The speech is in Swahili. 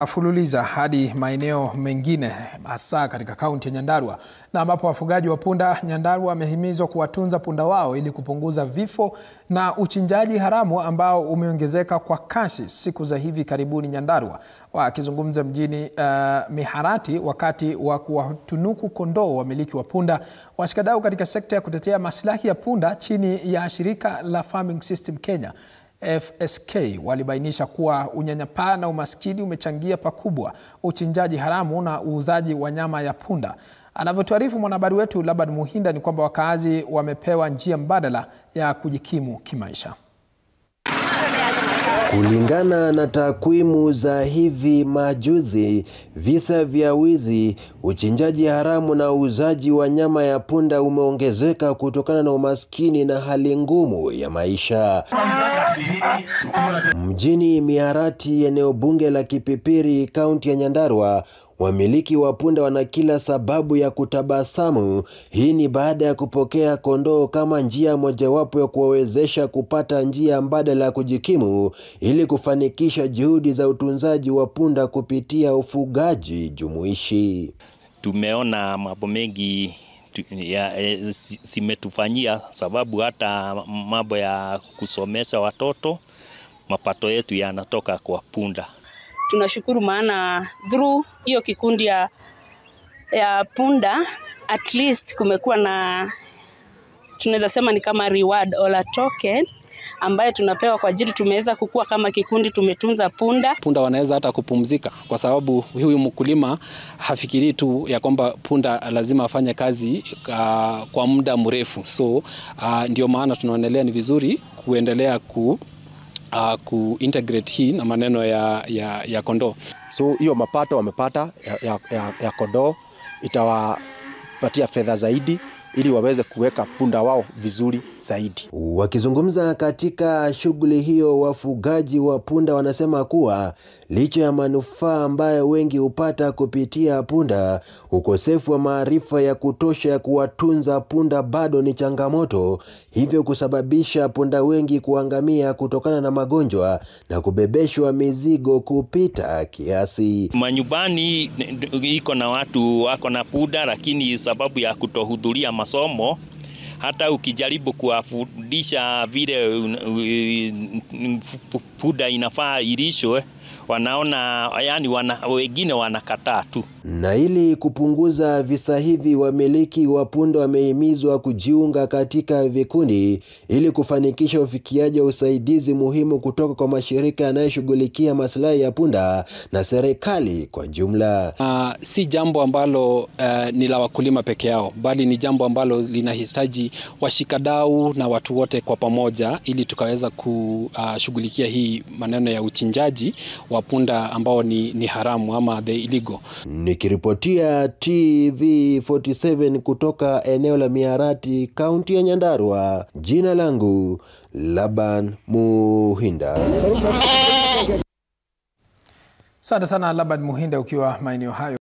Afululiza hadi maeneo mengine hasa katika kaunti ya Nyandarua, na ambapo wafugaji wa punda Nyandarua wamehimizwa kuwatunza punda wao ili kupunguza vifo na uchinjaji haramu ambao umeongezeka kwa kasi siku za hivi karibuni Nyandarua. Wakizungumza mjini Miharati wakati wa kuwatunuku kondoo wamiliki wa punda, washikadau katika sekta ya kutetea maslahi ya punda chini ya shirika la Farming System Kenya FSK walibainisha kuwa unyanyapaa na umaskini umechangia pakubwa uchinjaji haramu na uuzaji wa nyama ya punda. Anavyotuarifu mwanahabari wetu Laban Muhinda ni kwamba wakazi wamepewa njia mbadala ya kujikimu kimaisha. Kulingana na takwimu za hivi majuzi, visa vya wizi, uchinjaji haramu na uuzaji wa nyama ya punda umeongezeka kutokana na umaskini na hali ngumu ya maisha. Mjini Miharati, eneo bunge la Kipipiri, kaunti ya Nyandarua, wamiliki wa punda wana kila sababu ya kutabasamu. Hii ni baada ya kupokea kondoo kama njia mojawapo ya kuwawezesha kupata njia mbadala ya kujikimu ili kufanikisha juhudi za utunzaji wa punda kupitia ufugaji jumuishi. Tumeona mambo mengi zimetufanyia, sababu hata mambo ya kusomesha watoto, mapato yetu yanatoka kwa punda. Tunashukuru maana through hiyo kikundi ya punda at least kumekuwa na, tunaweza sema ni kama reward or a token ambayo tunapewa kwa ajili tumeweza kukua kama kikundi, tumetunza punda. Punda wanaweza hata kupumzika kwa sababu huyu mkulima hafikiri tu ya kwamba punda lazima afanye kazi kwa muda mrefu. So ndio maana tunaonelea ni vizuri kuendelea kuintegrate hii na maneno ya kondoo. So hiyo mapato wamepata ya kondoo itawapatia fedha zaidi ili waweze kuweka punda wao vizuri zaidi. Wakizungumza katika shughuli hiyo, wafugaji wa punda wanasema kuwa licha ya manufaa ambayo wengi hupata kupitia punda, ukosefu wa maarifa ya kutosha ya kuwatunza punda bado ni changamoto, hivyo kusababisha punda wengi kuangamia kutokana na magonjwa na kubebeshwa mizigo kupita kiasi. Manyumbani iko na watu wako na punda, lakini sababu ya kutohudhuria masomo, hata ukijaribu kuwafundisha vile punda inafaa ilishwe, wanaona wengine wanakataa tu. Na ili kupunguza visa hivi, wamiliki wa punda wamehimizwa kujiunga katika vikundi ili kufanikisha ufikiaji wa usaidizi muhimu kutoka kwa mashirika yanayoshughulikia maslahi ya punda na serikali kwa jumla. Si jambo ambalo ni la wakulima peke yao, bali ni jambo ambalo linahitaji washikadau na watu wote kwa pamoja ili tukaweza kushughulikia hii maneno ya uchinjaji wa punda ambao ni haramu ama the illegal. Nikiripotia TV47 kutoka eneo la Miharati, kaunti ya Nyandarua, jina langu Laban Muhinda. Asante sana Laban Muhinda ukiwa maeneo hayo.